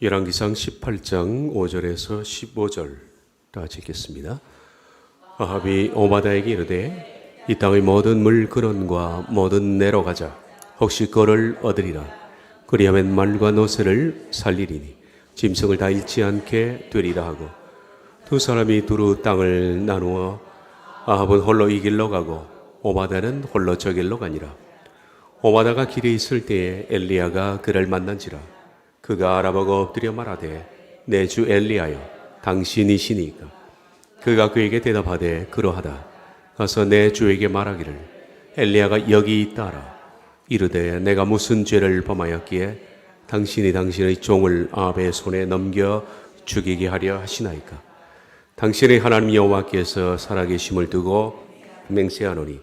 열왕기상 18장 5절에서 15절 다 같이 읽겠습니다. 아합이 오바다에게 이르되 이 땅의 모든 물 근원과 모든 내로 가자. 혹시 그를 얻으리라. 그리하면 말과 노새를 살리리니 짐승을 다 잃지 않게 되리라 하고, 두 사람이 두루 땅을 나누어 아합은 홀로 이 길로 가고 오바다는 홀로 저 길로 가니라. 오바다가 길에 있을 때에 엘리야가 그를 만난지라. 그가 알아보고 엎드려 말하되 내 주 엘리야여 당신이시니까. 그가 그에게 대답하되 그러하다. 가서 내 주에게 말하기를 엘리야가 여기 있다라. 이르되 내가 무슨 죄를 범하였기에 당신이 당신의 종을 아합의 손에 넘겨 죽이게 하려 하시나이까. 당신의 하나님 여호와께서 살아계심을 두고 맹세하노니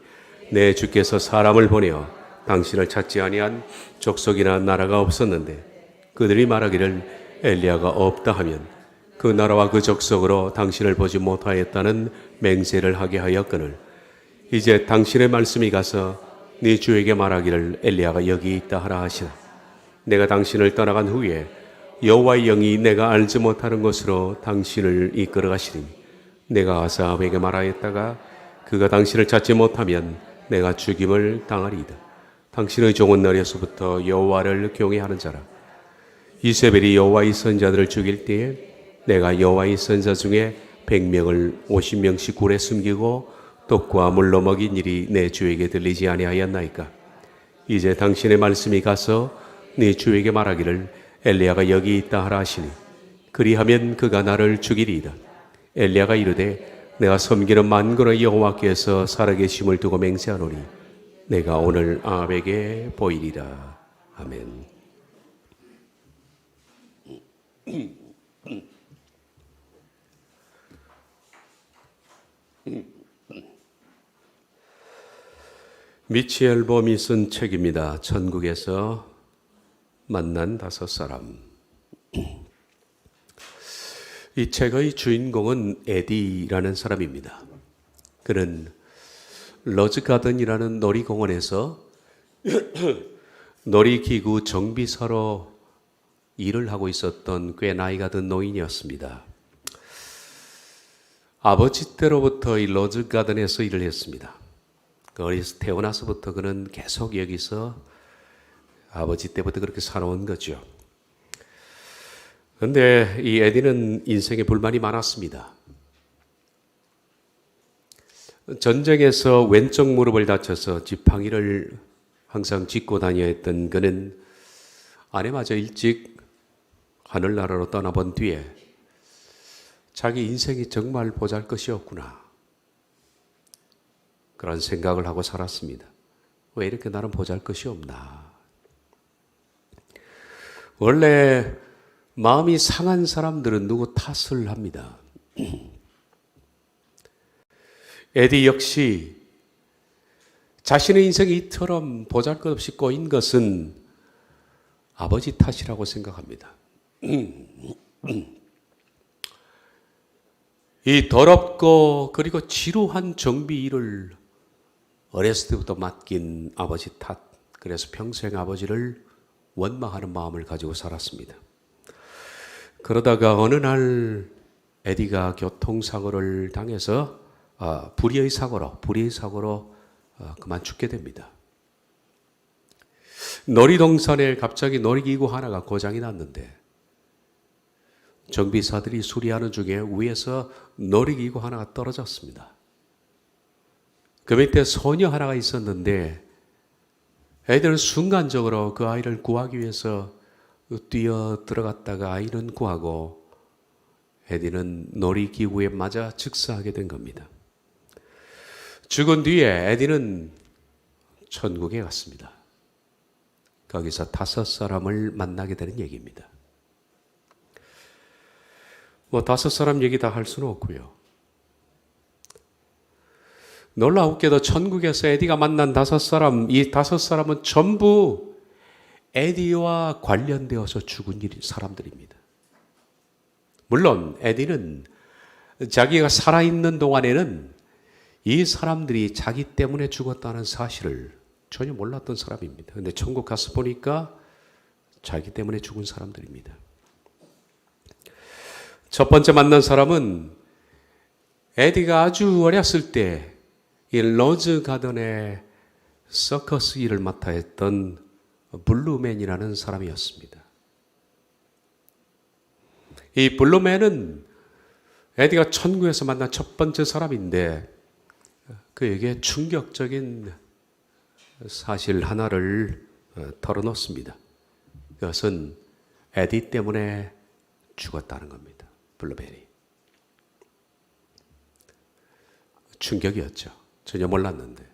내 주께서 사람을 보내어 당신을 찾지 아니한 족속이나 나라가 없었는데 그들이 말하기를 엘리야가 없다 하면 그 나라와 그 족속으로 당신을 보지 못하였다는 맹세를 하게 하였거늘 이제 당신의 말씀이 가서 네 주에게 말하기를 엘리야가 여기 있다 하라 하시나. 내가 당신을 떠나간 후에 여호와의 영이 내가 알지 못하는 곳으로 당신을 이끌어 가시리니 내가 가서 아합에게 말하였다가 그가 당신을 찾지 못하면 내가 죽임을 당하리이다. 당신의 종은 어려서부터 여호와를 경외하는 자라. 이세벨이 여호와의 선자들을 죽일 때에 내가 여호와의 선자 중에 100명을 50명씩 굴에 숨기고 떡과 물로 먹인 일이 내 주에게 들리지 아니하였나이까. 이제 당신의 말씀이 가서 네 주에게 말하기를 엘리야가 여기 있다 하라 하시니 그리하면 그가 나를 죽이리이다. 엘리야가 이르되 내가 섬기는 만군의 여호와께서 살아계심을 두고 맹세하노니 내가 오늘 아합에게 보이리라. 아멘. 미치엘 봄이 쓴 책입니다. 천국에서 만난 5사람. 이 책의 주인공은 에디라는 사람입니다. 그는 러즈가든이라는 놀이공원에서 놀이기구 정비사로 일을 하고 있었던 꽤 나이가 든 노인이었습니다. 아버지 때로부터 이 러즈가든에서 일을 했습니다. 어려서 태어나서부터 그는 계속 여기서 아버지 때부터 그렇게 살아온 거죠. 그런데 이 에디는 인생에 불만이 많았습니다. 전쟁에서 왼쪽 무릎을 다쳐서 지팡이를 항상 짚고 다녀야 했던 그는 아내마저 일찍 하늘나라로 떠나본 뒤에 자기 인생이 정말 보잘것이었구나, 그런 생각을 하고 살았습니다. 왜 이렇게 나는 보잘것이 없나. 원래 마음이 상한 사람들은 누구 탓을 합니다. 에디 역시 자신의 인생이 이처럼 보잘것없이 꼬인 것은 아버지 탓이라고 생각합니다. 이 더럽고 그리고 지루한 정비 일을 어렸을 때부터 맡긴 아버지 탓, 그래서 평생 아버지를 원망하는 마음을 가지고 살았습니다. 그러다가 어느 날 에디가 교통사고를 당해서 불의의 사고로 그만 죽게 됩니다. 놀이동산에 갑자기 놀이기구 하나가 고장이 났는데 정비사들이 수리하는 중에 위에서 놀이기구 하나가 떨어졌습니다. 그 밑에 소녀 하나가 있었는데 애들은 순간적으로 그 아이를 구하기 위해서 뛰어 들어갔다가 아이는 구하고 에디는 놀이기구에 맞아 즉사하게 된 겁니다. 죽은 뒤에 에디는 천국에 갔습니다. 거기서 5사람을 만나게 되는 얘기입니다. 5사람 얘기 다 할 수는 없고요. 놀라웠게도 천국에서 에디가 만난 5사람, 이 5사람은 전부 에디와 관련되어서 죽은 사람들입니다. 물론 에디는 자기가 살아있는 동안에는 이 사람들이 자기 때문에 죽었다는 사실을 전혀 몰랐던 사람입니다. 그런데 천국 가서 보니까 자기 때문에 죽은 사람들입니다. 첫 번째 만난 사람은 에디가 아주 어렸을 때 이 로즈 가든의 서커스 일을 맡아 했던 블루맨이라는 사람이었습니다. 이 블루맨은 에디가 천국에서 만난 첫 번째 사람인데 그에게 충격적인 사실 하나를 털어놓습니다. 그것은 에디 때문에 죽었다는 겁니다. 블루맨이. 충격이었죠. 전혀 몰랐는데.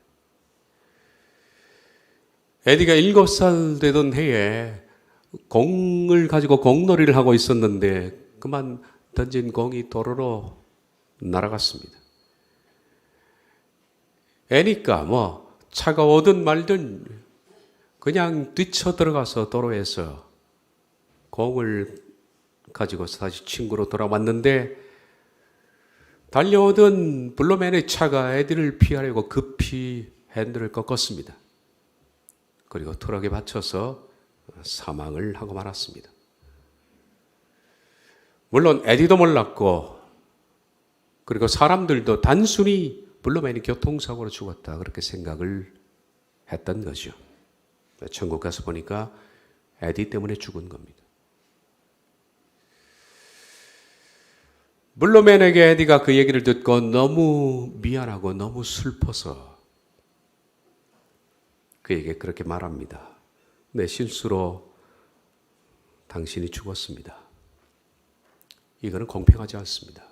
에디가 7살 되던 해에 공을 가지고 공놀이를 하고 있었는데 그만 던진 공이 도로로 날아갔습니다. 애니까 뭐 차가 오든 말든 그냥 뛰쳐 들어가서 도로에서 공을 가지고서 다시 친구로 돌아왔는데 달려오던 블루맨의 차가 에디를 피하려고 급히 핸들을 꺾었습니다. 그리고 트럭에 받쳐서 사망을 하고 말았습니다. 물론 에디도 몰랐고 그리고 사람들도 단순히 블루맨이 교통사고로 죽었다 그렇게 생각을 했던 거죠. 천국 가서 보니까 에디 때문에 죽은 겁니다. 블루맨에게 에디가 그 얘기를 듣고 너무 미안하고 너무 슬퍼서 그에게 그렇게 말합니다. 내 실수로 당신이 죽었습니다. 이거는 공평하지 않습니다.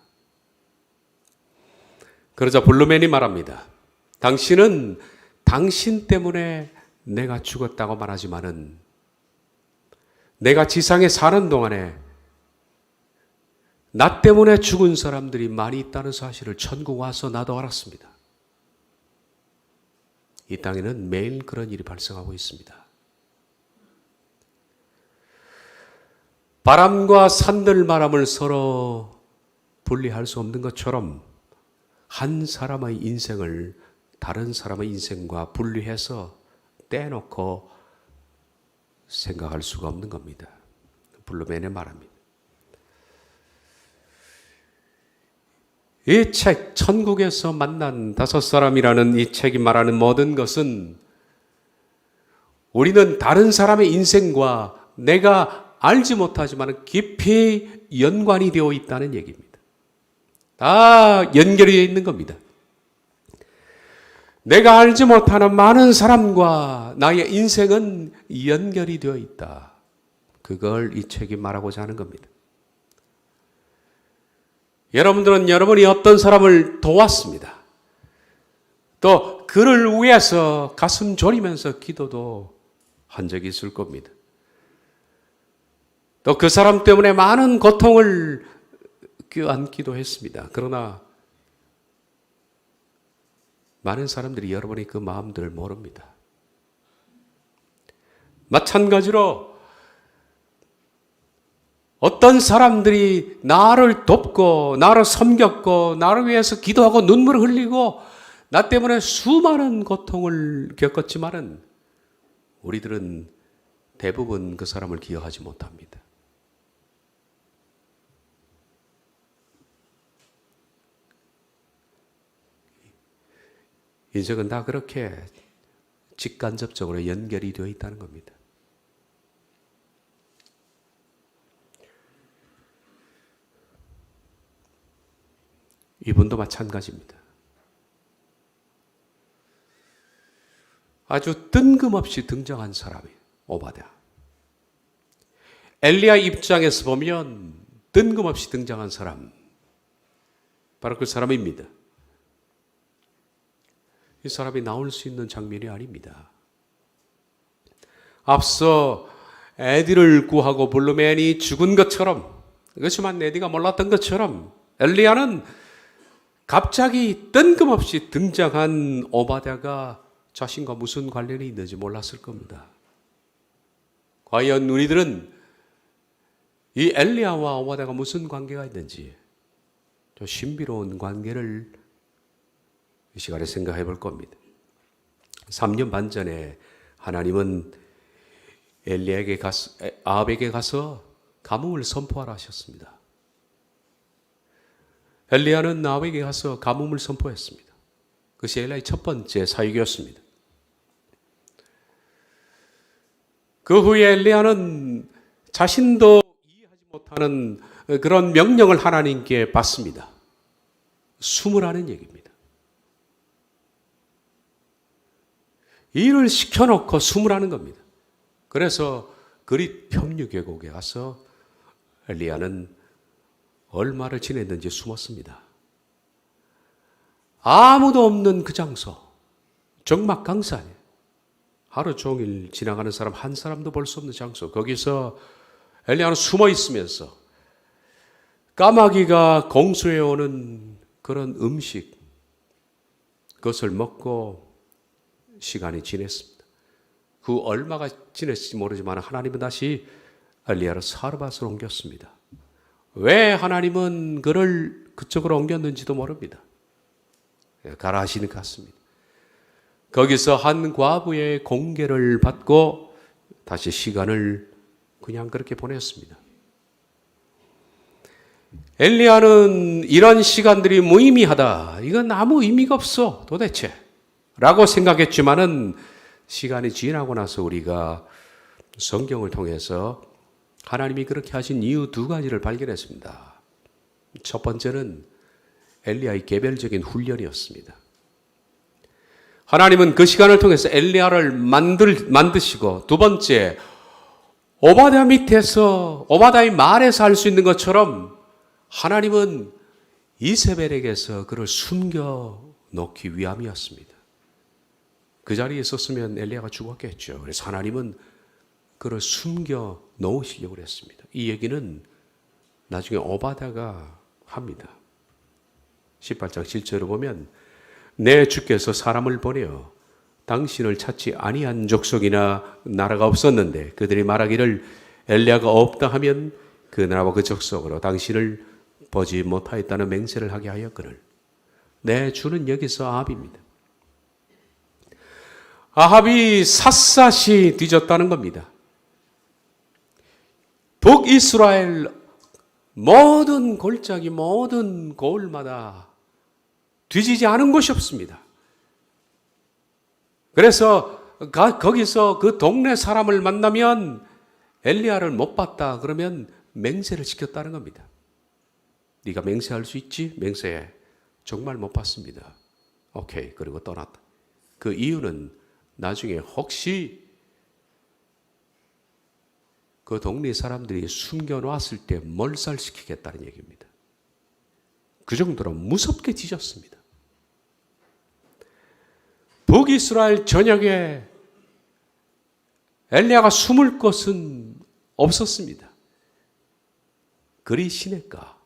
그러자 블루맨이 말합니다. 당신은 당신 때문에 내가 죽었다고 말하지만은 내가 지상에 사는 동안에 나 때문에 죽은 사람들이 많이 있다는 사실을 천국 와서 나도 알았습니다. 이 땅에는 매일 그런 일이 발생하고 있습니다. 바람과 산들바람을 서로 분리할 수 없는 것처럼 한 사람의 인생을 다른 사람의 인생과 분리해서 떼놓고 생각할 수가 없는 겁니다. 블루맨의 말합니다. 이 책, 천국에서 만난 5사람이라는 이 책이 말하는 모든 것은 우리는 다른 사람의 인생과 내가 알지 못하지만 깊이 연관이 되어 있다는 얘기입니다. 다 연결이 되어 있는 겁니다. 내가 알지 못하는 많은 사람과 나의 인생은 연결이 되어 있다. 그걸 이 책이 말하고자 하는 겁니다. 여러분들은 여러분이 어떤 사람을 도왔습니다. 또 그를 위해서 가슴 졸이면서 기도도 한 적이 있을 겁니다. 또 그 사람 때문에 많은 고통을 껴안기도 했습니다. 그러나 많은 사람들이 여러분이 그 마음들을 모릅니다. 마찬가지로 어떤 사람들이 나를 돕고 나를 섬겼고 나를 위해서 기도하고 눈물을 흘리고 나 때문에 수많은 고통을 겪었지만은 우리들은 대부분 그 사람을 기억하지 못합니다. 인생은 다 그렇게 직간접적으로 연결이 되어 있다는 겁니다. 이분도 마찬가지입니다. 아주 뜬금없이 등장한 사람이에요. 오바댜. 엘리야 입장에서 보면 뜬금없이 등장한 사람, 바로 그 사람입니다. 이 사람이 나올 수 있는 장면이 아닙니다. 앞서 에디를 구하고 블루맨이 죽은 것처럼, 그렇지만 에디가 몰랐던 것처럼 엘리야는 갑자기 뜬금없이 등장한 오바댜가 자신과 무슨 관련이 있는지 몰랐을 겁니다. 과연 우리들은 이 엘리야와 오바댜가 무슨 관계가 있는지 좀 신비로운 관계를 이 시간에 생각해 볼 겁니다. 3년 반 전에 하나님은 엘리야에게 아합에게 가서 가뭄을 선포하라 하셨습니다. 엘리야는 아합에게 가서 가뭄을 선포했습니다. 그것이 엘리야의 첫 번째 사역이었습니다. 그 후에 엘리야는 자신도 이해하지 못하는 그런 명령을 하나님께 받습니다. 숨으라는 얘기입니다. 일을 시켜놓고 숨으라는 겁니다. 그래서 그릿 협류계곡에 가서 엘리야는 얼마를 지냈는지 숨었습니다. 아무도 없는 그 장소, 적막강산이에요. 하루 종일 지나가는 사람 한 사람도 볼 수 없는 장소, 거기서 엘리야는 숨어 있으면서 까마귀가 공수해 오는 그런 음식, 그것을 먹고 시간이 지냈습니다. 그 얼마가 지냈을지 모르지만 하나님은 다시 엘리야를 사르밧으로 옮겼습니다. 왜 하나님은 그를 그쪽으로 옮겼는지도 모릅니다. 가라 하시는 것 같습니다. 거기서 한 과부의 공개를 받고 다시 시간을 그냥 그렇게 보냈습니다. 엘리야는 이런 시간들이 무의미하다. 이건 아무 의미가 없어 도대체 라고 생각했지만은 시간이 지나고 나서 우리가 성경을 통해서 하나님이 그렇게 하신 이유 두 가지를 발견했습니다. 첫 번째는 엘리야의 개별적인 훈련이었습니다. 하나님은 그 시간을 통해서 엘리야를 만드시고, 두 번째, 오바댜 밑에서 오바댜의 말에서 할 수 있는 것처럼 하나님은 이세벨에게서 그를 숨겨 놓기 위함이었습니다. 그 자리에 있었으면 엘리야가 죽었겠죠. 그래서 하나님은 그를 숨겨 놓으시려고 했습니다. 이 얘기는 나중에 오바댜가 합니다. 18장 7절을 보면 내 주께서 사람을 보내어 당신을 찾지 아니한 족속이나 나라가 없었는데 그들이 말하기를 엘리야가 없다 하면 그 나라와 그 족속으로 당신을 보지 못하였다는 맹세를 하게 하였거늘. 내 주는 여기서 아합입니다. 아합이 샅샅이 뒤졌다는 겁니다. 북이스라엘 모든 골짜기 모든 고을마다 뒤지지 않은 곳이 없습니다. 그래서 거기서 그 동네 사람을 만나면 엘리야를 못 봤다 그러면 맹세를 시켰다는 겁니다. 네가 맹세할 수 있지? 맹세해. 정말 못 봤습니다. 오케이. 그리고 떠났다. 그 이유는 나중에 혹시 그 동네 사람들이 숨겨놨을 때 몰살시키겠다는 얘기입니다. 그 정도로 무섭게 뒤졌습니다. 북이스라엘 전역에 엘리야가 숨을 곳은 없었습니다. 그리 시냇가,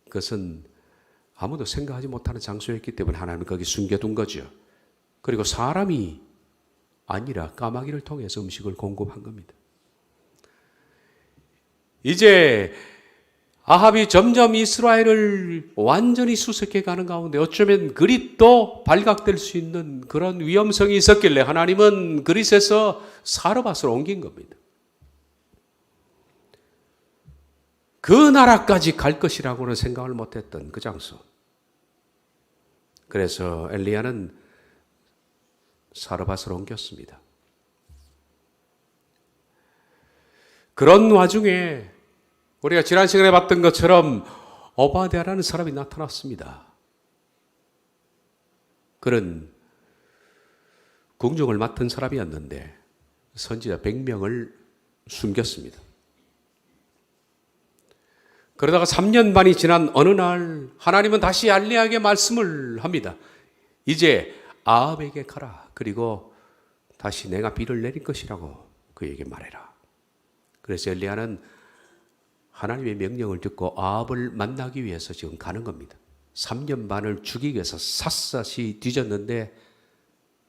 그것은 아무도 생각하지 못하는 장소였기 때문에 하나님은 거기 숨겨둔 거죠. 그리고 사람이 아니라 까마귀를 통해서 음식을 공급한 겁니다. 이제 아합이 점점 이스라엘을 완전히 수색해 가는 가운데 어쩌면 그릿도 발각될 수 있는 그런 위험성이 있었길래 하나님은 그릿에서 사르밧으로 옮긴 겁니다. 그 나라까지 갈 것이라고는 생각을 못했던 그 장소. 그래서 엘리야는 사르밧으로 옮겼습니다. 그런 와중에 우리가 지난 시간에 봤던 것처럼 오바댜라는 사람이 나타났습니다. 그는 궁중을 맡은 사람이었는데 선지자 100명을 숨겼습니다. 그러다가 3년 반이 지난 어느 날 하나님은 다시 엘리야에게 말씀을 합니다. 이제 아합에게 가라. 그리고 다시 내가 비를 내릴 것이라고 그에게 말해라. 그래서 엘리야는 하나님의 명령을 듣고 아합을 만나기 위해서 지금 가는 겁니다. 3년 반을 죽이기 위해서 샅샅이 뒤졌는데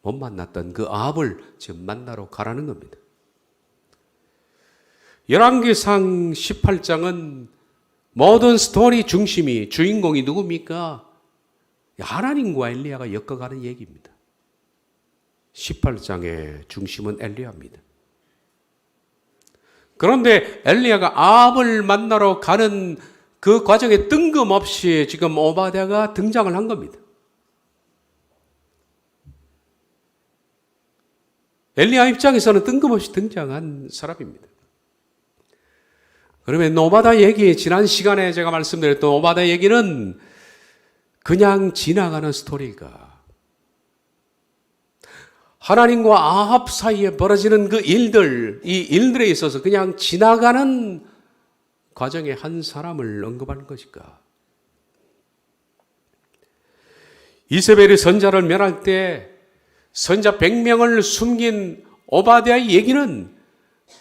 못 만났던 그 아합을 지금 만나러 가라는 겁니다. 열왕기상 18장은 모든 스토리 중심이 주인공이 누굽니까? 하나님과 엘리야가 엮어가는 얘기입니다. 18장의 중심은 엘리야입니다. 그런데 엘리야가 아합을 만나러 가는 그 과정에 뜬금없이 지금 오바댜가 등장을 한 겁니다. 엘리야 입장에서는 뜬금없이 등장한 사람입니다. 그러면 오바댜 얘기, 지난 시간에 제가 말씀드렸던 오바댜 얘기는 그냥 지나가는 스토리일까? 하나님과 아합 사이에 벌어지는 그 일들, 이 일들에 있어서 그냥 지나가는 과정에 한 사람을 언급하는 것일까? 이세벨이 선자를 멸할 때 선자 100명을 숨긴 오바댜의 얘기는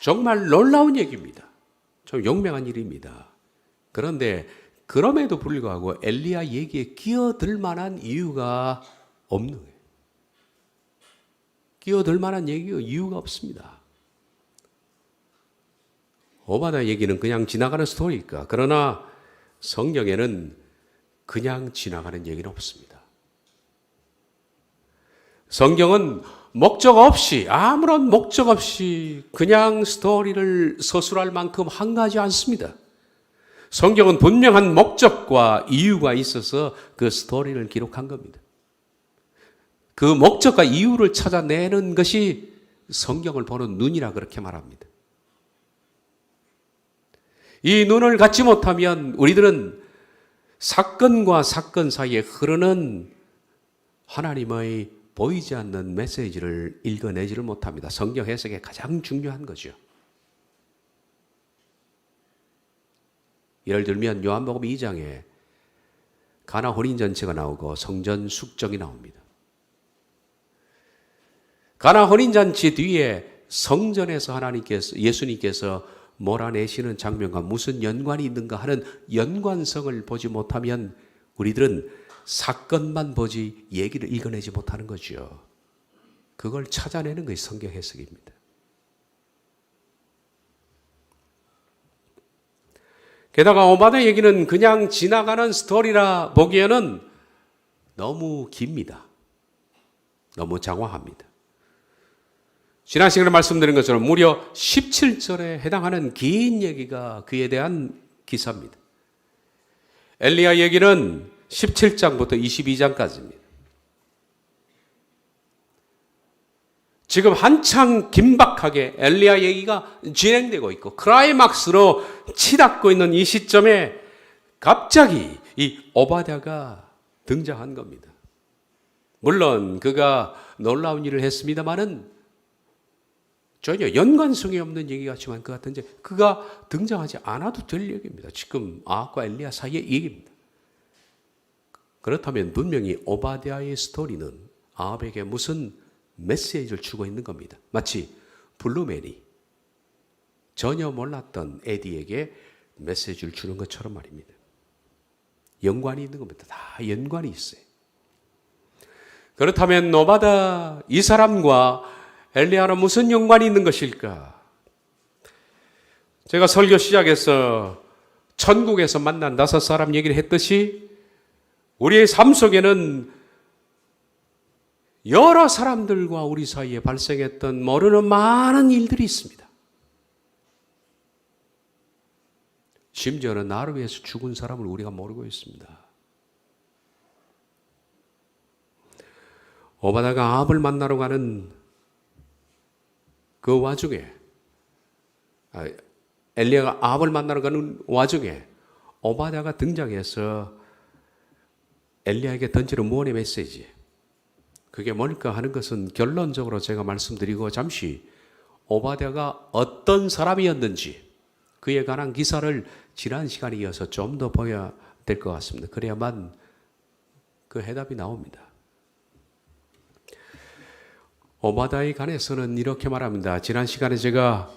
정말 놀라운 얘기입니다. 좀 용맹한 일입니다. 그런데 그럼에도 불구하고 엘리야 얘기에 끼어들 만한 이유가 없는 거예요. 끼어들 만한 이유가 없습니다. 오바댜 얘기는 그냥 지나가는 스토리일까? 그러나 성경에는 그냥 지나가는 얘기는 없습니다. 성경은 목적 없이, 아무런 목적 없이 그냥 스토리를 서술할 만큼 한가하지 않습니다. 성경은 분명한 목적과 이유가 있어서 그 스토리를 기록한 겁니다. 그 목적과 이유를 찾아내는 것이 성경을 보는 눈이라 그렇게 말합니다. 이 눈을 갖지 못하면 우리들은 사건과 사건 사이에 흐르는 하나님의 보이지 않는 메시지를 읽어내지를 못합니다. 성경 해석에 가장 중요한 거죠. 예를 들면 요한복음 2장에 가나 혼인잔치가 나오고 성전 숙정이 나옵니다. 가나 혼인잔치 뒤에 성전에서 예수님께서 몰아내시는 장면과 무슨 연관이 있는가 하는 연관성을 보지 못하면 우리들은 사건만 보지 얘기를 읽어내지 못하는 거죠. 그걸 찾아내는 것이 성경 해석입니다. 게다가 오바댜 얘기는 그냥 지나가는 스토리라 보기에는 너무 깁니다. 너무 장황합니다. 지난 시간에 말씀드린 것처럼 무려 17절에 해당하는 긴 얘기가 그에 대한 기사입니다. 엘리야 얘기는 17장부터 22장까지입니다. 지금 한창 긴박하게 엘리야 얘기가 진행되고 있고 클라이막스로 치닫고 있는 이 시점에 갑자기 이 오바댜가 등장한 겁니다. 물론 그가 놀라운 일을 했습니다마는 전혀 연관성이 없는 얘기 같지만 그가 등장하지 않아도 될 얘기입니다. 지금 아합과 엘리야 사이의 얘기입니다. 그렇다면 분명히 오바댜의 스토리는 아합에게 무슨 메시지를 주고 있는 겁니다. 마치 블루맨이 전혀 몰랐던 에디에게 메시지를 주는 것처럼 말입니다. 연관이 있는 겁니다. 다 연관이 있어요. 그렇다면 오바댜 이 사람과 엘리야는 무슨 연관이 있는 것일까? 제가 설교 시작에서 천국에서 만난 5사람 얘기를 했듯이 우리의 삶 속에는 여러 사람들과 우리 사이에 발생했던 모르는 많은 일들이 있습니다. 심지어는 나를 위해서 죽은 사람을 우리가 모르고 있습니다. 오바댜가 아합을 만나러 가는 그 와중에 엘리야가 아합을 만나러 가는 와중에 오바댜가 등장해서 엘리야에게 던지는 무언의 메시지, 그게 뭘까 하는 것은 결론적으로 제가 말씀드리고 잠시 오바댜가 어떤 사람이었는지 그에 관한 기사를 지난 시간에 이어서 좀 더 보여야 될 것 같습니다. 그래야만 그 해답이 나옵니다. 오바댜에 관해서는 이렇게 말합니다. 지난 시간에 제가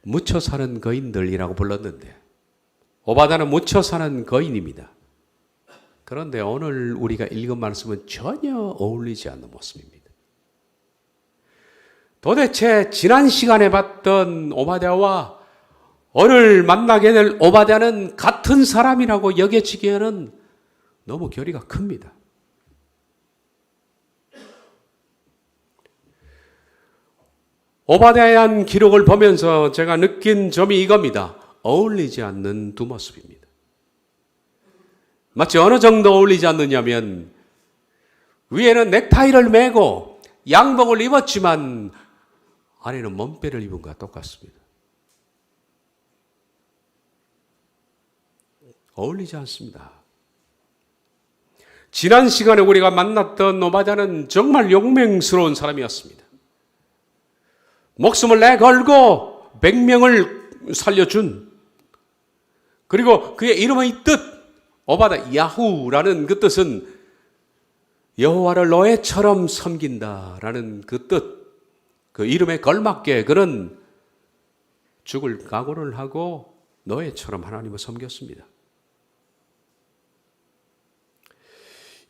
묻혀 사는 거인들이라고 불렀는데 오바댜는 묻혀 사는 거인입니다. 그런데 오늘 우리가 읽은 말씀은 전혀 어울리지 않는 모습입니다. 도대체 지난 시간에 봤던 오바댜와 오늘 만나게 될 오바댜는 같은 사람이라고 여겨지기에는 너무 거리가 큽니다. 오바댜에 대한 기록을 보면서 제가 느낀 점이 이겁니다. 어울리지 않는 두 모습입니다. 마치 어느 정도 어울리지 않느냐면 위에는 넥타이를 매고 양복을 입었지만 안에는 몸빼를 입은 것과 똑같습니다. 어울리지 않습니다. 지난 시간에 우리가 만났던 오바댜는 정말 용맹스러운 사람이었습니다. 목숨을 내걸고 100명을 살려준, 그리고 그의 이름의 뜻 오바댜 야후라는 그 뜻은 여호와를 노예처럼 섬긴다라는 그 뜻, 그 이름에 걸맞게 그는 죽을 각오를 하고 노예처럼 하나님을 섬겼습니다.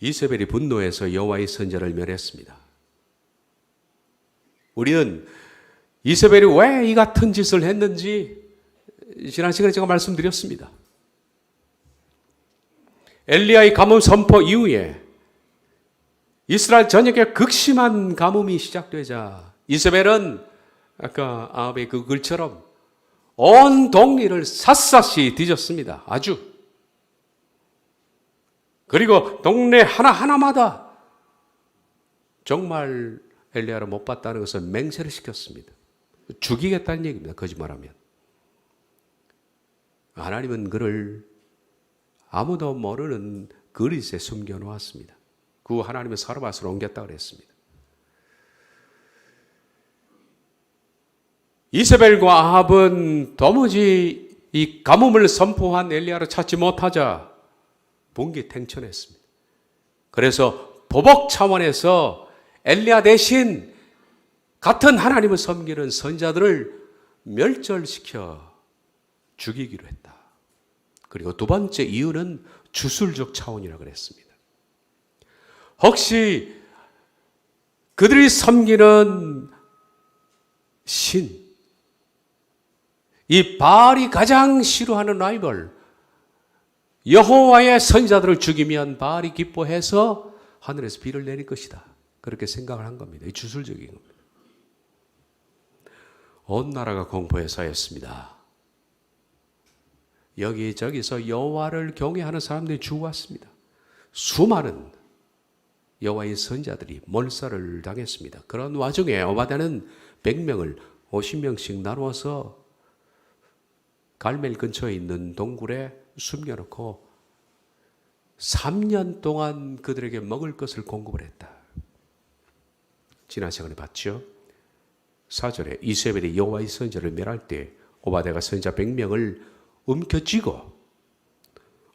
이세벨이 분노해서 여호와의 선지자를 멸했습니다. 우리는 이세벨이 왜 이 같은 짓을 했는지 지난 시간에 제가 말씀드렸습니다. 엘리야의 가뭄 선포 이후에 이스라엘 전역에 극심한 가뭄이 시작되자 이세벨은 아까 아합의 그 글처럼 온 동리를 샅샅이 뒤졌습니다. 아주. 그리고 동네 하나하나마다 정말 엘리야를 못 봤다는 것을 맹세를 시켰습니다. 죽이겠다는 얘기입니다. 거짓말하면. 하나님은 그를 아무도 모르는 그릿에 숨겨놓았습니다. 그 하나님은 사르밧으로 옮겼다고 그랬습니다. 이세벨과 아합은 도무지 이 가뭄을 선포한 엘리야를 찾지 못하자 분기탱천했습니다. 그래서 보복 차원에서 엘리야 대신 같은 하나님을 섬기는 선지자들을 멸절시켜 죽이기로 했다. 그리고 두 번째 이유는 주술적 차원이라고 그랬습니다. 혹시 그들이 섬기는 신, 이 바알이 가장 싫어하는 라이벌 여호와의 선지자들을 죽이면 바알이 기뻐해서 하늘에서 비를 내릴 것이다. 그렇게 생각을 한 겁니다. 이 주술적인 겁니다. 온 나라가 공포에 쌓였습니다. 여기저기서 여호와를 경외하는 사람들이 죽어왔습니다. 수많은 여호와의 선지자들이 몰살을 당했습니다. 그런 와중에 오바댜는 100명을 50명씩 나누어서 갈멜 근처에 있는 동굴에 숨겨놓고 3년 동안 그들에게 먹을 것을 공급을 했다. 지난 시간에 봤죠? 4절에 이세벨이 여호와의 선지자를 멸할 때 오바댜가 선지자 100명을 움켜쥐고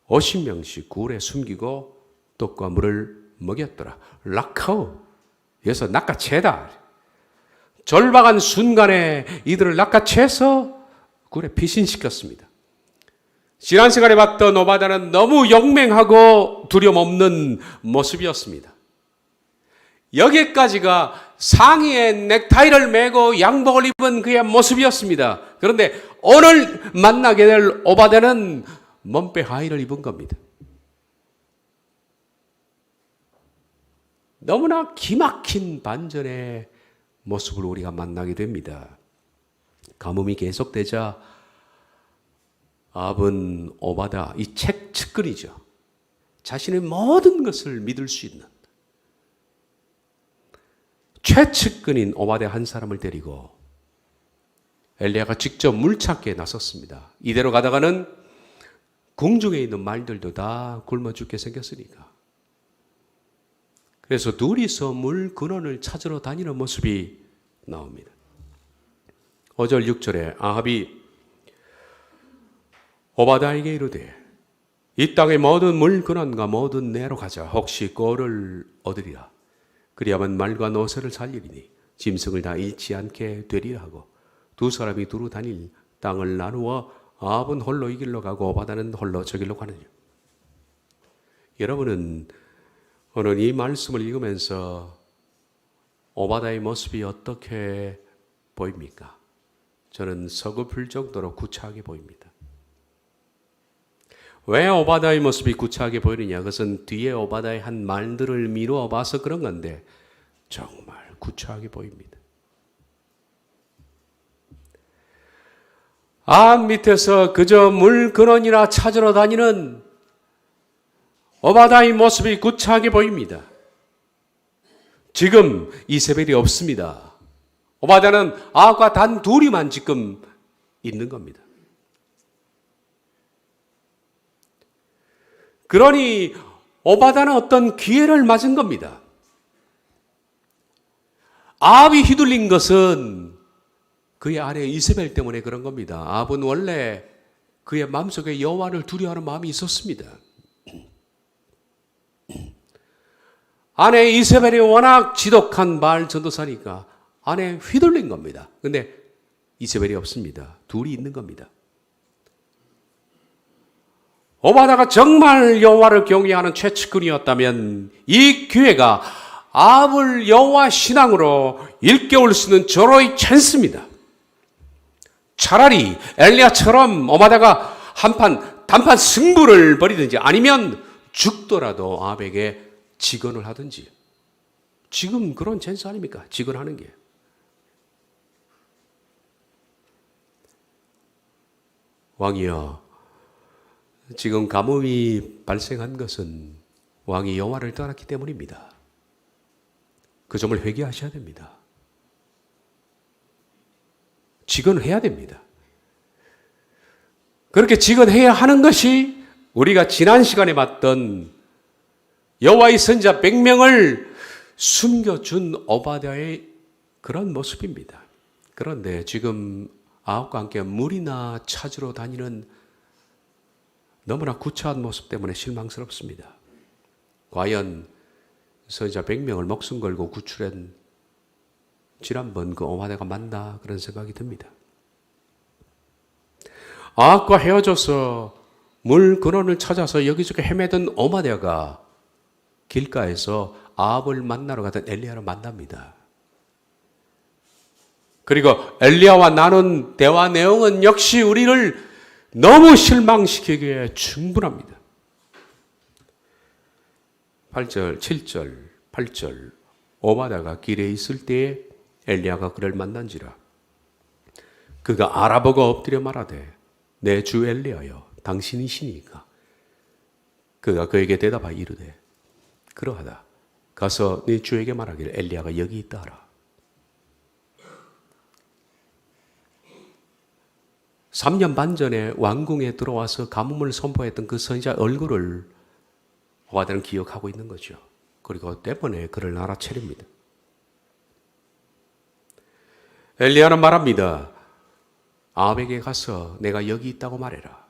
50명씩 굴에 숨기고 떡과 물을 먹였더라. 락카우, 여기서 낚아채다. 절박한 순간에 이들을 낚아채서 굴에 피신시켰습니다. 지난 시간에 봤던 오바댜는 너무 용맹하고 두려움 없는 모습이었습니다. 여기까지가 상의에 넥타이를 매고 양복을 입은 그의 모습이었습니다. 그런데 오늘 만나게 될 오바댜는 몸빼 하의를 입은 겁니다. 너무나 기막힌 반전의 모습을 우리가 만나게 됩니다. 가뭄이 계속되자 아합은 오바댜, 이 측근이죠. 자신의 모든 것을 믿을 수 있는 최측근인 오바댜 한 사람을 데리고 엘리야가 직접 물 찾기에 나섰습니다. 이대로 가다가는 궁중에 있는 말들도 다 굶어 죽게 생겼으니까. 그래서 둘이서 물 근원을 찾으러 다니는 모습이 나옵니다. 5절 6절에 아합이 오바댜에게 이르되 이 땅의 모든 물 근원과 모든 내로 가자. 혹시 꼴을 얻으리라. 그리하면 말과 노새를 살리리니 짐승을 다 잃지 않게 되리라 하고 두 사람이 두루 다닐 땅을 나누어 아합은 홀로 이 길로 가고 오바댜는 홀로 저 길로 가느니라. 여러분은 오늘 이 말씀을 읽으면서 오바댜의 모습이 어떻게 보입니까? 저는 서글플 정도로 구차하게 보입니다. 왜 오바댜의 모습이 구차하게 보이느냐? 그것은 뒤에 오바댜의 한 말들을 미루어 봐서 그런 건데 정말 구차하게 보입니다. 아합 밑에서 그저 물 근원이나 찾으러 다니는 오바다의 모습이 구차하게 보입니다. 지금 이세벨이 없습니다. 오바다는 아합과 단 둘이만 지금 있는 겁니다. 그러니 오바다는 어떤 기회를 맞은 겁니다. 아합이 휘둘린 것은 그의 아내 이세벨 때문에 그런 겁니다. 아합은 원래 그의 마음속에 여호와를 두려워하는 마음이 있었습니다. 아내 이세벨이 워낙 지독한 바알 전도사니까 아내에 휘둘린 겁니다. 근데 이세벨이 없습니다. 둘이 있는 겁니다. 오바다가 정말 여호와를 경외하는 최측근이었다면 이 기회가 아합을 여호와 신앙으로 일깨울 수 있는 절호의 찬스입니다. 차라리 엘리야처럼 오바다가 단판 승부를 벌이든지 아니면 죽더라도 아합에게 직언을 하든지. 지금 그런 찬스 아닙니까? 직언하는 게. 왕이여, 지금 가뭄이 발생한 것은 왕이 여호와를 떠났기 때문입니다. 그 점을 회개하셔야 됩니다. 직언을 해야 됩니다. 그렇게 직언해야 하는 것이 우리가 지난 시간에 봤던 여호와의 선지자 100명을 숨겨준 오바댜의 그런 모습입니다. 그런데 지금 아합과 함께 물이나 찾으러 다니는 너무나 구차한 모습 때문에 실망스럽습니다. 과연 선지자 100명을 목숨 걸고 구출한 지난번 그 오바댜가 맞나 그런 생각이 듭니다. 아합과 헤어져서 물 근원을 찾아서 여기저기 헤매던 오바댜가 길가에서 아합을 만나러 가던 엘리야를 만납니다. 그리고 엘리야와 나눈 대화 내용은 역시 우리를 너무 실망시키기에 충분합니다. 8절, 7절, 8절 오바댜가 길에 있을 때에 엘리야가 그를 만난지라. 그가 알아보고 엎드려 말하되 내 주 엘리야여 당신이시니까. 그가 그에게 대답하여 이르되 그러하다. 가서 네 주에게 말하기를 엘리야가 여기 있다 하라. 3년 반 전에 왕궁에 들어와서 가뭄을 선포했던 그 선지자 얼굴을 오바댜는 기억하고 있는 거죠. 그리고 때문에 그를 알아차립니다. 엘리야는 말합니다. 아합에게 가서 내가 여기 있다고 말해라.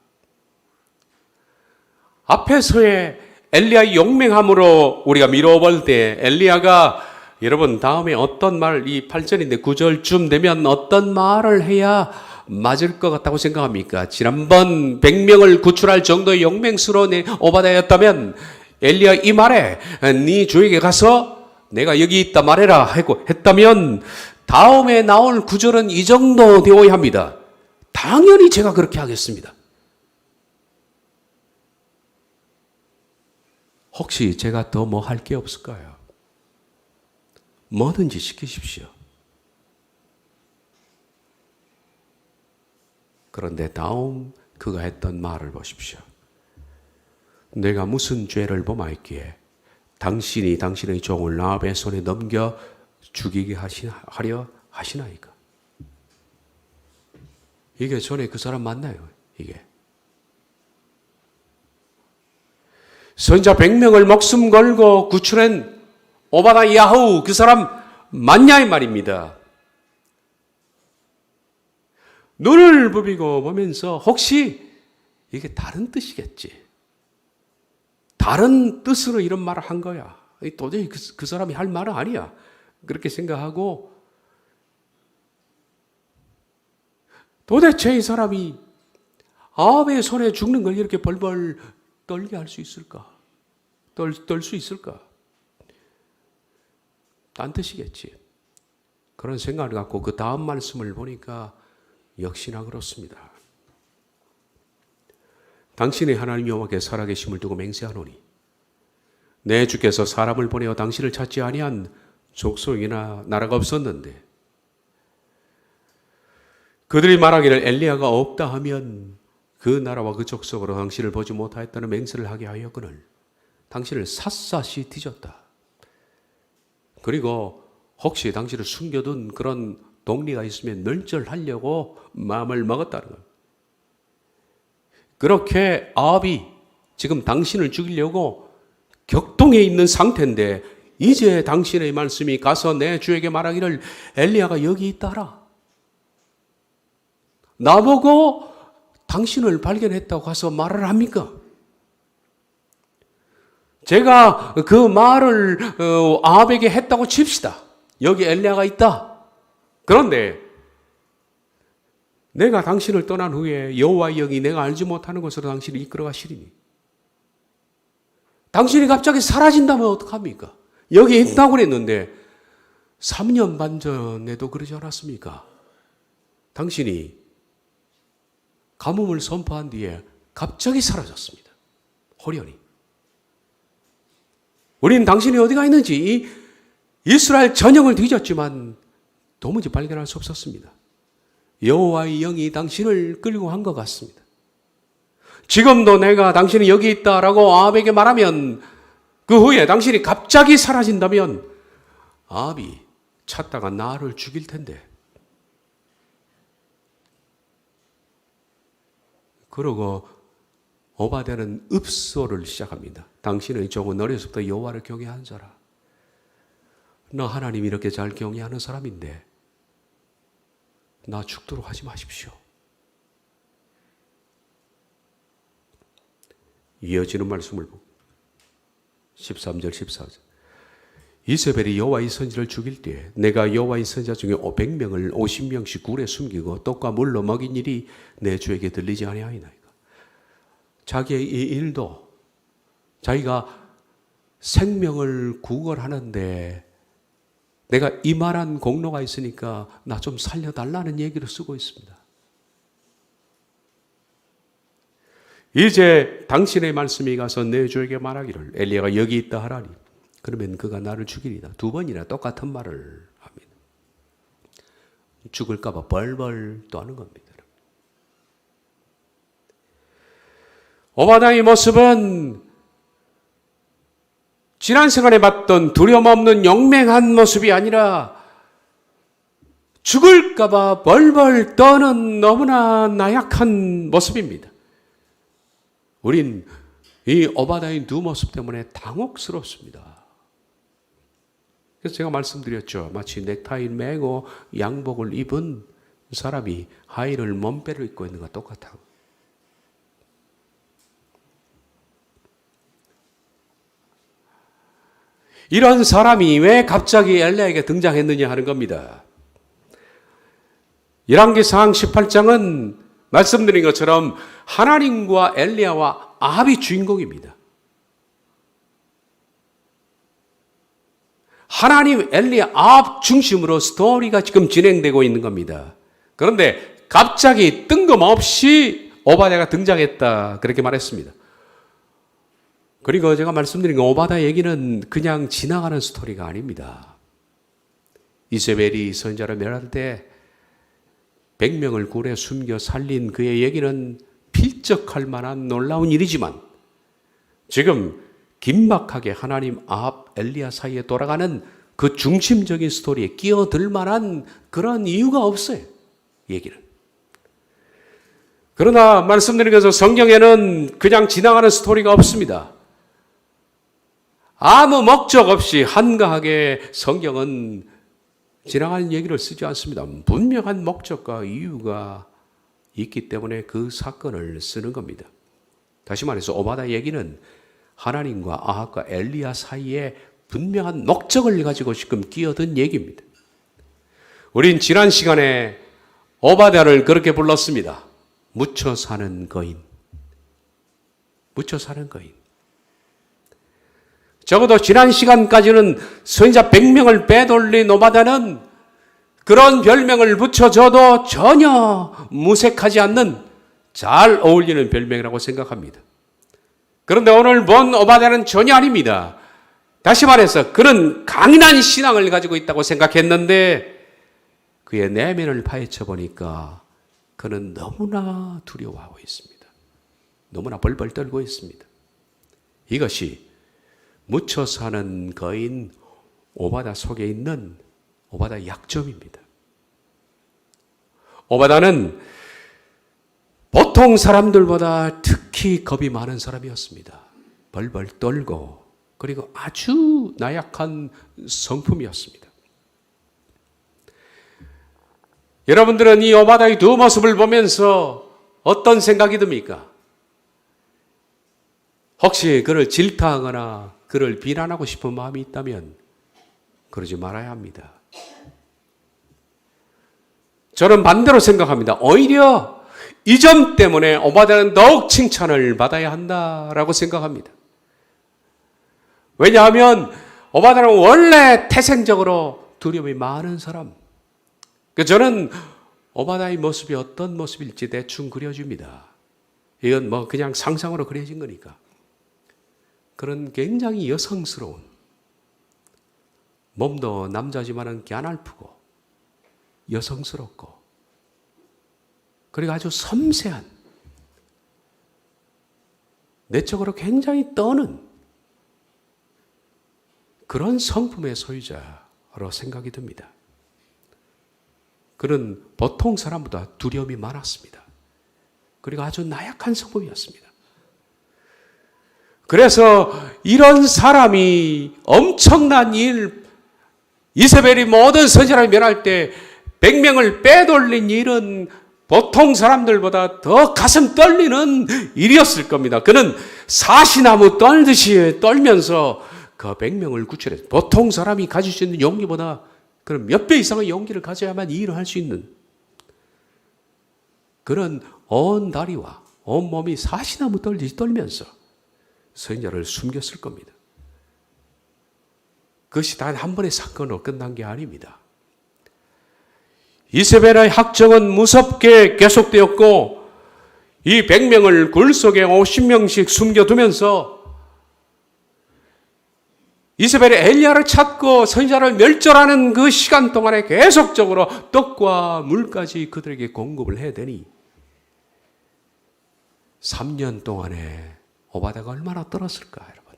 앞에서의 엘리야의 용맹함으로 우리가 미뤄볼 때 엘리야가 여러분 다음에 어떤 말, 이 8절인데 9절쯤 되면 어떤 말을 해야 맞을 것 같다고 생각합니까? 지난번 100명을 구출할 정도의 용맹스러운 오바댜였다면 엘리야 이 말에 네 주에게 가서 내가 여기 있다 말해라 하고 했다면 다음에 나올 구절은 이 정도 되어야 합니다. 당연히 제가 그렇게 하겠습니다. 혹시 제가 더 뭐 할 게 없을까요? 뭐든지 시키십시오. 그런데 다음 그가 했던 말을 보십시오. 내가 무슨 죄를 범하였기에 당신이 당신의 종을 아합의 손에 넘겨 죽이게 하려 하시나이까. 이게 전에 그 사람 맞나요? 이게 선지자 100명을 목숨 걸고 구출한 오바댜 야후 그 사람 맞냐 이 말입니다. 눈을 부비고 보면서 혹시 이게 다른 뜻이겠지. 다른 뜻으로 이런 말을 한 거야. 도저히 그 사람이 할 말은 아니야. 그렇게 생각하고 도대체 이 사람이 아합의 손에 죽는 걸 이렇게 벌벌 떨게 할 수 있을까? 떨 수 있을까? 딴 뜻이겠지. 그런 생각을 갖고 그 다음 말씀을 보니까 역시나 그렇습니다. 당신의 하나님 여호와께 살아계심을 두고 맹세하노니 내 주께서 사람을 보내어 당신을 찾지 아니한 족속이나 나라가 없었는데 그들이 말하기를 엘리야가 없다 하면 그 나라와 그 족속으로 당신을 보지 못하였다는 맹세를 하게 하였거늘 당신을 샅샅이 뒤졌다. 그리고 혹시 당신을 숨겨둔 그런 독리가 있으면 멸절하려고 마음을 먹었다는 거예요. 그렇게 아합이 지금 당신을 죽이려고 격동해 있는 상태인데 이제 당신의 말씀이 가서 내 주에게 말하기를 엘리야가 여기 있다라. 나보고 당신을 발견했다고 가서 말을 합니까? 제가 그 말을 아합에게 했다고 칩시다. 여기 엘리야가 있다. 그런데 내가 당신을 떠난 후에 여호와의 영이 내가 알지 못하는 곳으로 당신을 이끌어가시리니 당신이 갑자기 사라진다면 어떡합니까? 여기 있다고 그랬는데 3년 반 전에도 그러지 않았습니까? 당신이 가뭄을 선포한 뒤에 갑자기 사라졌습니다. 호련히. 우리는 당신이 어디가 있는지 이스라엘 전역을 뒤졌지만 도무지 발견할 수 없었습니다. 여호와의 영이 당신을 끌고 간 것 같습니다. 지금도 내가 당신이 여기 있다라고 아합에게 말하면 그 후에 당신이 갑자기 사라진다면 아합이 찾다가 나를 죽일 텐데. 그러고 오바댜는 읍소를 시작합니다. 당신의 종은 어려서부터 여호와를 경외한 자라. 나 하나님 이렇게 잘 경외하는 사람인데 나 죽도록 하지 마십시오. 이어지는 말씀을 보고 13절 14절 이세벨이 여호와의 선지를 죽일 때 내가 여호와의 선지자 중에 100명을 50명씩 굴에 숨기고 떡과 물로 먹인 일이 내 주에게 들리지 아니하이나이까. 자기의 이 일도 자기가 생명을 구걸하는데 내가 이만한 공로가 있으니까 나 좀 살려달라는 얘기를 쓰고 있습니다. 이제 당신의 말씀이 가서 내 주에게 말하기를 엘리야가 여기 있다 하라니 그러면 그가 나를 죽이리다. 2번이나 똑같은 말을 합니다. 죽을까 봐 벌벌 떠는 겁니다. 오바댜의 모습은 지난 시간에 봤던 두려움 없는 용맹한 모습이 아니라 죽을까 봐 벌벌 떠는 너무나 나약한 모습입니다. 우린 이 오바댜의 두 모습 때문에 당혹스럽습니다. 그래서 제가 말씀드렸죠. 마치 넥타이 매고 양복을 입은 사람이 하의를 몸빼로 입고 있는 것과 똑같다고. 이런 사람이 왜 갑자기 엘리야에게 등장했느냐 하는 겁니다. 열왕기상 18장은 말씀드린 것처럼 하나님과 엘리야와 아합이 주인공입니다. 하나님, 엘리야, 아합 중심으로 스토리가 지금 진행되고 있는 겁니다. 그런데 갑자기 뜬금없이 오바댜가 등장했다 그렇게 말했습니다. 그리고 제가 말씀드린 오바댜 얘기는 그냥 지나가는 스토리가 아닙니다. 이세벨이 선지자를 멸할 때 100명을 굴에 숨겨 살린 그의 얘기는 필적할 만한 놀라운 일이지만 지금 긴박하게 하나님, 아합, 엘리야 사이에 돌아가는 그 중심적인 스토리에 끼어들 만한 그런 이유가 없어요. 얘기는. 그러나 말씀드린 것처럼 성경에는 그냥 지나가는 스토리가 없습니다. 아무 목적 없이 한가하게 성경은 지나가는 얘기를 쓰지 않습니다. 분명한 목적과 이유가 있기 때문에 그 사건을 쓰는 겁니다. 다시 말해서 오바댜 얘기는 하나님과 아합과 엘리야 사이에 분명한 목적을 가지고 지금 끼어든 얘기입니다. 우린 지난 시간에 오바댜를 그렇게 불렀습니다. 묻혀 사는 거인. 묻혀 사는 거인. 적어도 지난 시간까지는 선지자 100명을 빼돌린 오바댜는 그런 별명을 붙여줘도 전혀 무색하지 않는 잘 어울리는 별명이라고 생각합니다. 그런데 오늘 본 오바댜는 전혀 아닙니다. 다시 말해서 그는 강인한 신앙을 가지고 있다고 생각했는데 그의 내면을 파헤쳐 보니까 그는 너무나 두려워하고 있습니다. 너무나 벌벌 떨고 있습니다. 이것이 묻혀 사는 거인 오바다 속에 있는 오바다의 약점입니다. 오바다는 보통 사람들보다 특히 겁이 많은 사람이었습니다. 벌벌 떨고 그리고 아주 나약한 성품이었습니다. 여러분들은 이 오바다의 두 모습을 보면서 어떤 생각이 듭니까? 혹시 그를 질타하거나 그를 비난하고 싶은 마음이 있다면 그러지 말아야 합니다. 저는 반대로 생각합니다. 오히려 이 점 때문에 오바다는 더욱 칭찬을 받아야 한다라고 생각합니다. 왜냐하면 오바다는 원래 태생적으로 두려움이 많은 사람. 저는 오바다의 모습이 어떤 모습일지 대충 그려줍니다. 이건 뭐 그냥 상상으로 그려진 거니까. 그런 굉장히 여성스러운, 몸도 남자지만은 갸날프고 여성스럽고 그리고 아주 섬세한, 내적으로 굉장히 떠는 그런 성품의 소유자로 생각이 듭니다. 그는 보통 사람보다 두려움이 많았습니다. 그리고 아주 나약한 성품이었습니다. 그래서 이런 사람이 엄청난 일, 이세벨이 모든 선지자를 멸할 때 100명을 빼돌린 일은 보통 사람들보다 더 가슴 떨리는 일이었을 겁니다. 그는 사시나무 떨듯이 떨면서 그 100명을 구출했어요. 보통 사람이 가질 수 있는 용기보다 그런 몇 배 이상의 용기를 가져야만 이 일을 할 수 있는 그런 온 다리와 온 몸이 사시나무 떨듯이 떨면서 선지자를 숨겼을 겁니다. 그것이 단 한 번의 사건으로 끝난 게 아닙니다. 이세벨의 학정은 무섭게 계속되었고 이 100명을 굴 속에 50명씩 숨겨두면서 이세벨이 엘리야를 찾고 선지자를 멸절하는 그 시간 동안에 계속적으로 떡과 물까지 그들에게 공급을 해야 되니 3년 동안에 오바다가 얼마나 떨었을까 여러분.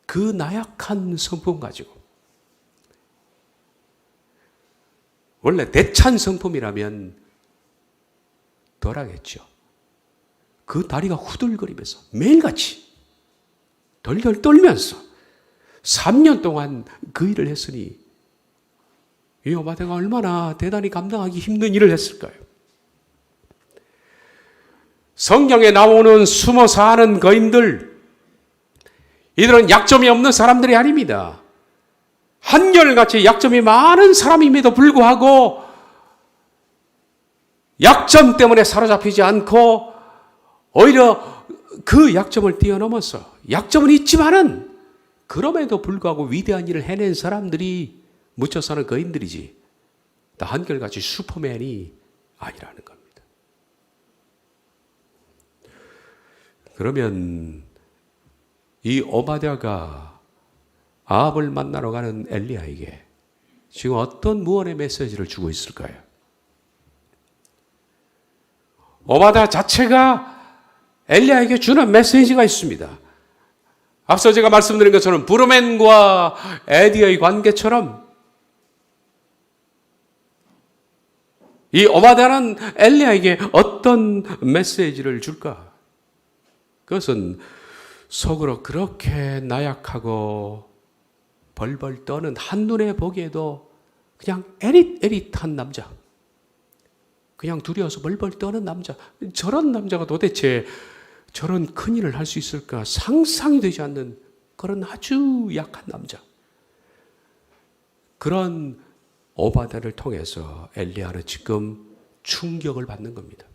그 나약한 성품 가지고 원래 대찬 성품이라면 덜하겠죠. 그 다리가 후들거리면서 매일같이 덜덜 떨면서 3년 동안 그 일을 했으니 이 오바다가 얼마나 대단히 감당하기 힘든 일을 했을까요? 성경에 나오는 숨어 사는 거인들, 이들은 약점이 없는 사람들이 아닙니다. 한결같이 약점이 많은 사람임에도 불구하고 약점 때문에 사로잡히지 않고 오히려 그 약점을 뛰어넘어서 약점은 있지만은 그럼에도 불구하고 위대한 일을 해낸 사람들이 묻혀 사는 거인들이지 다 한결같이 슈퍼맨이 아니라는 겁니다. 그러면 이 오바댜가 아합을 만나러 가는 엘리야에게 지금 어떤 무언의 메시지를 주고 있을까요? 오바댜 자체가 엘리야에게 주는 메시지가 있습니다. 앞서 제가 말씀드린 것처럼 브루멘과 에디의 관계처럼 이 오바댜는 엘리야에게 어떤 메시지를 줄까? 그것은 속으로 그렇게 나약하고 벌벌 떠는 한눈에 보기에도 그냥 에릿에릿한 남자, 그냥 두려워서 벌벌 떠는 남자, 저런 남자가 도대체 저런 큰일을 할 수 있을까 상상이 되지 않는 그런 아주 약한 남자. 그런 오바댜를 통해서 엘리야는 지금 충격을 받는 겁니다.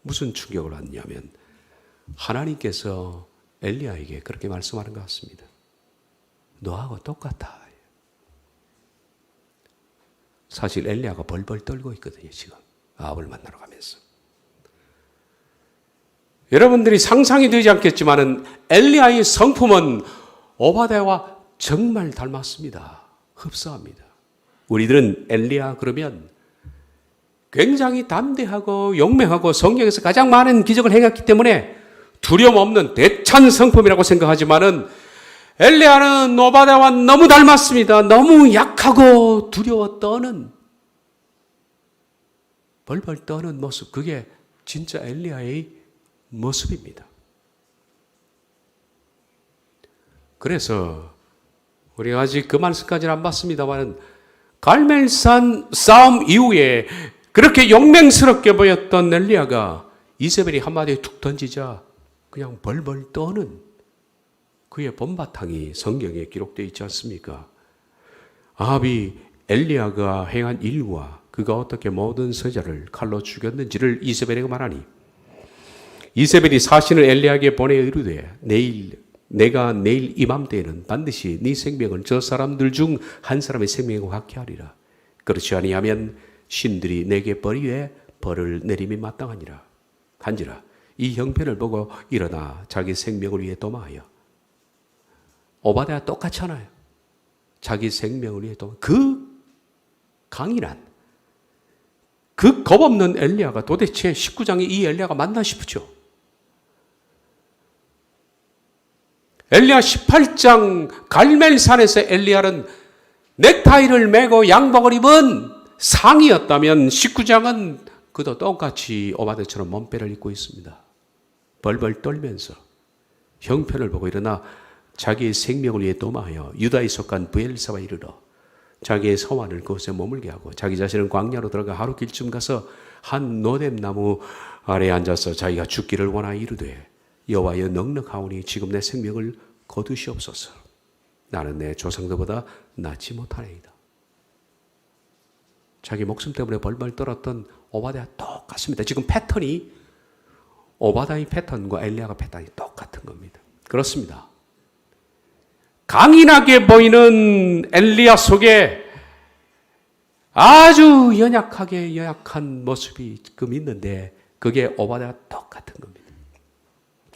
무슨 충격을 받냐면 하나님께서 엘리야에게 그렇게 말씀하는 것 같습니다. 너하고 똑같아. 사실 엘리야가 벌벌 떨고 있거든요. 지금 아합을 만나러 가면서. 여러분들이 상상이 되지 않겠지만 엘리야의 성품은 오바댜와 정말 닮았습니다. 흡사합니다. 우리들은 엘리야 그러면 굉장히 담대하고 용맹하고 성경에서 가장 많은 기적을 행했기 때문에 두려움 없는 대찬 성품이라고 생각하지만은 엘리야는 오바댜와 너무 닮았습니다. 너무 약하고 두려워 떠는, 벌벌 떠는 모습, 그게 진짜 엘리야의 모습입니다. 그래서 우리가 아직 그 말씀까지는 안 봤습니다만, 갈멜산 싸움 이후에 그렇게 용맹스럽게 보였던 엘리야가 이세벨이 한마디에 툭 던지자 그냥 벌벌 떠는 그의 본바탕이 성경에 기록되어 있지 않습니까? 아합이 엘리야가 행한 일과 그가 어떻게 모든 선지자를 칼로 죽였는지를 이세벨에게 말하니, 이세벨이 사신을 엘리야에게 보내 이르되 내가 내일 이맘때에는 반드시 네 생명을 저 사람들 중 한 사람의 생명과 같게 하리라. 그렇지 아니하면 신들이 내게 벌 위에 벌을 내림이 마땅하니라 한지라. 이 형편을 보고 일어나 자기 생명을 위해 도마하여, 오바댜 똑같잖아요. 자기 생명을 위해 도마, 그 강인한, 그 겁없는 엘리야가 도대체 19장에 이 엘리야가 맞나 싶죠. 엘리야 18장 갈멜산에서 엘리야는 넥타이를 매고 양복을 입은 상이었다면 19장은 그도 똑같이 오바댜처럼 몸빼를 입고 있습니다. 벌벌 떨면서 형편을 보고 일어나 자기의 생명을 위해 도마하여 유다에 속한 브엘사바에 이르러 자기의 서원을 그곳에 머물게 하고 자기 자신은 광야로 들어가 하루 길쯤 가서 한 노뎀나무 아래에 앉아서 자기가 죽기를 원하여 이르되 여호와여 넉넉하오니 지금 내 생명을 거두시옵소서. 나는 내 조상들보다 낫지 못하나이다. 자기 목숨 때문에 벌벌 떨었던 오바댜 똑같습니다. 지금 패턴이 오바댜의 패턴과 엘리야가 패턴이 똑같은 겁니다. 그렇습니다. 강인하게 보이는 엘리야 속에 아주 연약한 모습이 지금 있는데 그게 오바댜와 똑같은 겁니다.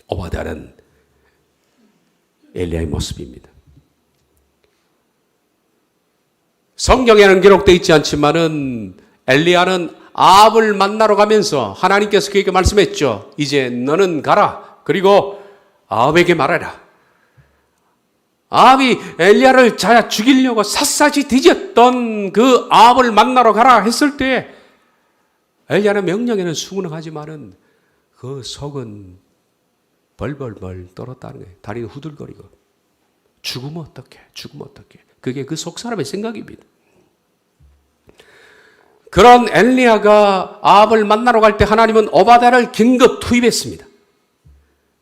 오바댜는 엘리야의 모습입니다. 성경에는 기록되어 있지 않지만은 엘리야는 아합을 만나러 가면서 하나님께서 그에게 말씀했죠. 이제 너는 가라. 그리고 아합에게 말하라. 아합이 엘리야를 자야 죽이려고 샅샅이 뒤졌던 그 아합을 만나러 가라 했을 때 엘리야는 명령에는 순응하지만은 그 속은 벌벌벌 떨었다는 거예요. 다리는 후들거리고. 죽으면 어떡해? 그게 그 속 사람의 생각입니다. 그런 엘리야가 아합을 만나러 갈 때 하나님은 오바댜를 긴급 투입했습니다.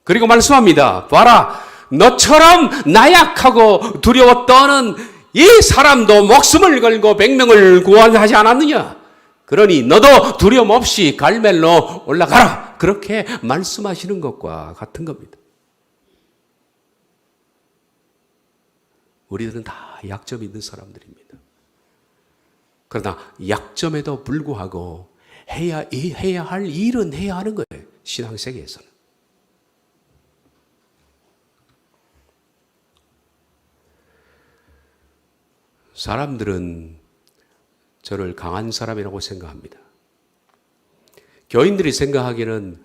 그리고 말씀합니다. 봐라, 너처럼 나약하고 두려워 떠는 이 사람도 목숨을 걸고 100명을 구원하지 않았느냐? 그러니 너도 두려움 없이 갈멜로 올라가라. 그렇게 말씀하시는 것과 같은 겁니다. 우리들은 다 약점이 있는 사람들입니다. 그러나 약점에도 불구하고 해야 할 일은 해야 하는 거예요. 신앙세계에서는. 사람들은 저를 강한 사람이라고 생각합니다. 교인들이 생각하기에는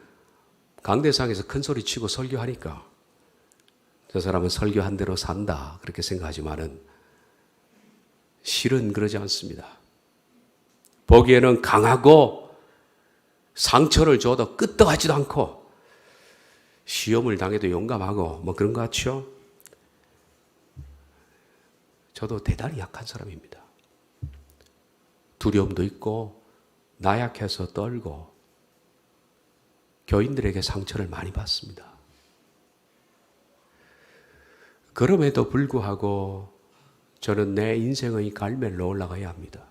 강대상에서 큰 소리 치고 설교하니까 저 사람은 설교한 대로 산다 그렇게 생각하지만은 실은 그러지 않습니다. 보기에는 강하고 상처를 줘도 끄떡하지도 않고 시험을 당해도 용감하고 뭐 그런 것 같죠? 저도 대단히 약한 사람입니다. 두려움도 있고 나약해서 떨고 교인들에게 상처를 많이 받습니다. 그럼에도 불구하고 저는 내 인생의 갈멜로 올라가야 합니다.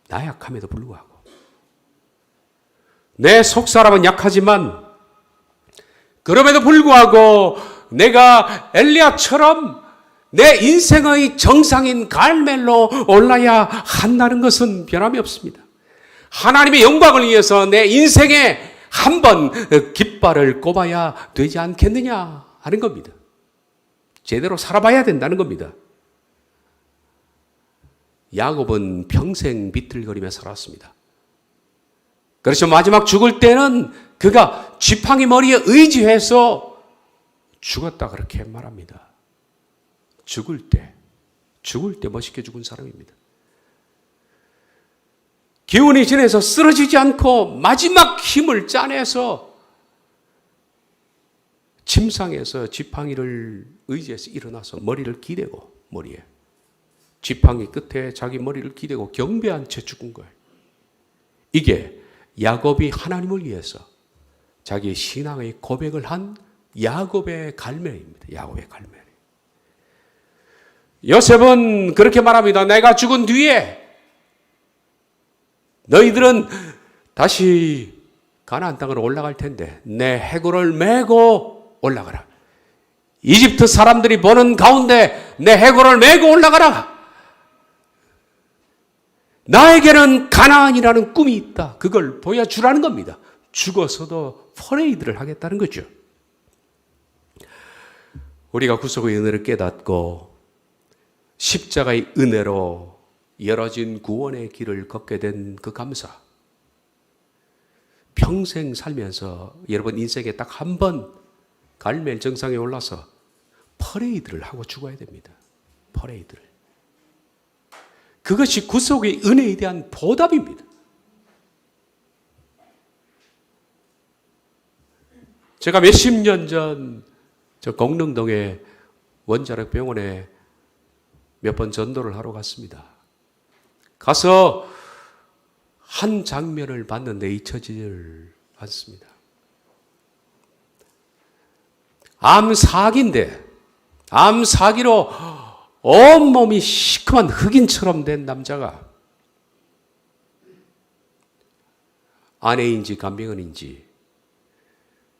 나약함에도 불구하고. 내 속사람은 약하지만 그럼에도 불구하고 내가 엘리야처럼 내 인생의 정상인 갈멜로 올라야 한다는 것은 변함이 없습니다. 하나님의 영광을 위해서 내 인생에 한번 깃발을 꼽아야 되지 않겠느냐 하는 겁니다. 제대로 살아봐야 된다는 겁니다. 야곱은 평생 비틀거리며 살았습니다. 그래서 마지막 죽을 때는 그가 지팡이 머리에 의지해서 죽었다 그렇게 말합니다. 죽을 때 멋있게 죽은 사람입니다. 기운이 지내서 쓰러지지 않고 마지막 힘을 짜내서 침상에서 지팡이를 의지해서 일어나서 머리를 기대고, 머리에 지팡이 끝에 자기 머리를 기대고 경배한 채 죽은 거예요. 이게 야곱이 하나님을 위해서 자기의 신앙의 고백을 한 야곱의 갈매입니다. 야곱의 갈매. 요셉은 그렇게 말합니다. 내가 죽은 뒤에 너희들은 다시 가나안 땅으로 올라갈 텐데 내 해골을 메고 올라가라. 이집트 사람들이 보는 가운데 내 해골을 메고 올라가라. 나에게는 가나안이라는 꿈이 있다. 그걸 보여주라는 겁니다. 죽어서도 퍼레이드를 하겠다는 거죠. 우리가 구속의 은혜를 깨닫고 십자가의 은혜로 열어진 구원의 길을 걷게 된 그 감사. 평생 살면서 여러분 인생에 딱 한 번 갈멜 정상에 올라서 퍼레이드를 하고 죽어야 됩니다. 퍼레이드를. 그것이 구속의 은혜에 대한 보답입니다. 제가 몇십 년 전 저 공릉동의 원자력 병원에 몇 번 전도를 하러 갔습니다. 가서 한 장면을 봤는데 잊혀지질 않습니다. 암사기로 온몸이 시커먼 흑인처럼 된 남자가 아내인지 간병인인지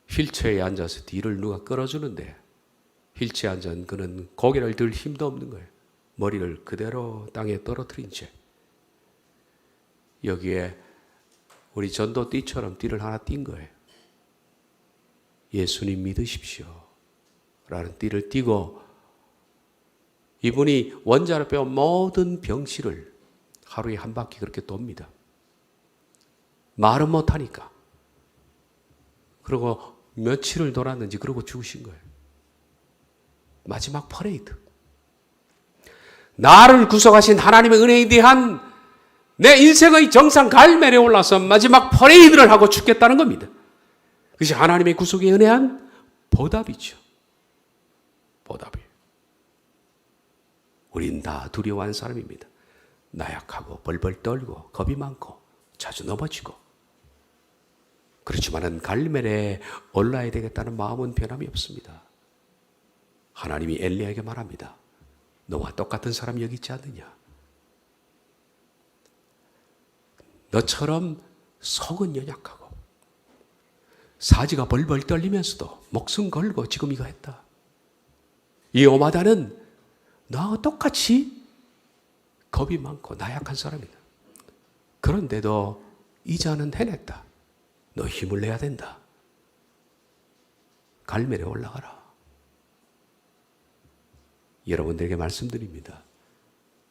휠체어에 앉아서 뒤를 누가 끌어주는데 휠체어에 앉은 그는 고개를 들 힘도 없는 거예요. 머리를 그대로 땅에 떨어뜨린 채 여기에 우리 전도띠처럼 띠를 하나 띈 거예요. 예수님 믿으십시오 라는 띠를 띠고 이분이 원자로 빼온 모든 병실을 하루에 한 바퀴 그렇게 돕니다. 말은 못하니까. 그리고 며칠을 돌았는지 그러고 죽으신 거예요. 마지막 퍼레이드. 나를 구속하신 하나님의 은혜에 대한 내 인생의 정상 갈멜에 올라서 마지막 퍼레이드를 하고 죽겠다는 겁니다. 그것이 하나님의 구속에 은혜한 보답이죠. 보답이에요. 우린 다 두려워하는 사람입니다. 나약하고 벌벌 떨고 겁이 많고 자주 넘어지고. 그렇지만은 갈멜에 올라야 되겠다는 마음은 변함이 없습니다. 하나님이 엘리야에게 말합니다. 너와 똑같은 사람 여기 있지 않느냐. 너처럼 속은 연약하고 사지가 벌벌 떨리면서도 목숨 걸고 지금 이거 했다. 이 오마다는 너와 똑같이 겁이 많고 나약한 사람이다. 그런데도 이 자는 해냈다. 너 힘을 내야 된다. 갈멜에 올라가라. 여러분들에게 말씀드립니다.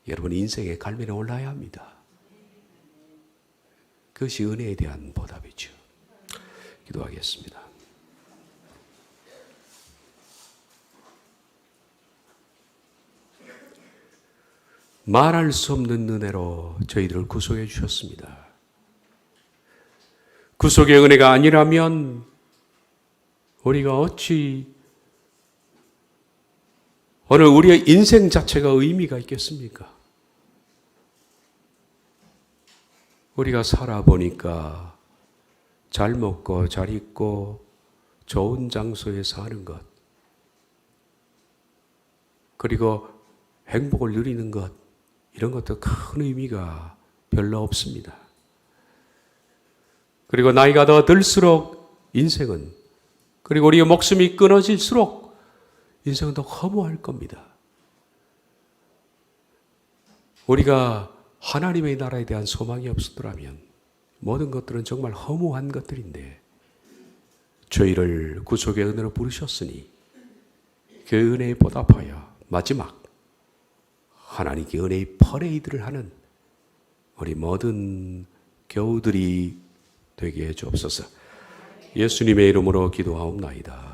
여러분 인생의 갈멜에 올라야 합니다. 그것이 은혜에 대한 보답이죠. 기도하겠습니다. 말할 수 없는 은혜로 저희들을 구속해 주셨습니다. 구속의 은혜가 아니라면 우리가 어찌 오늘 우리의 인생 자체가 의미가 있겠습니까? 우리가 살아보니까 잘 먹고 잘 입고 좋은 장소에 사는 것, 그리고 행복을 누리는 것, 이런 것도 큰 의미가 별로 없습니다. 그리고 나이가 더 들수록 인생은, 그리고 우리의 목숨이 끊어질수록 인생은 더 허무할 겁니다. 우리가 하나님의 나라에 대한 소망이 없었더라면 모든 것들은 정말 허무한 것들인데 저희를 구속의 은혜로 부르셨으니 그 은혜에 보답하여 마지막 하나님께 은혜의 퍼레이드를 하는 우리 모든 교우들이 되게 해 주옵소서. 예수님의 이름으로 기도하옵나이다.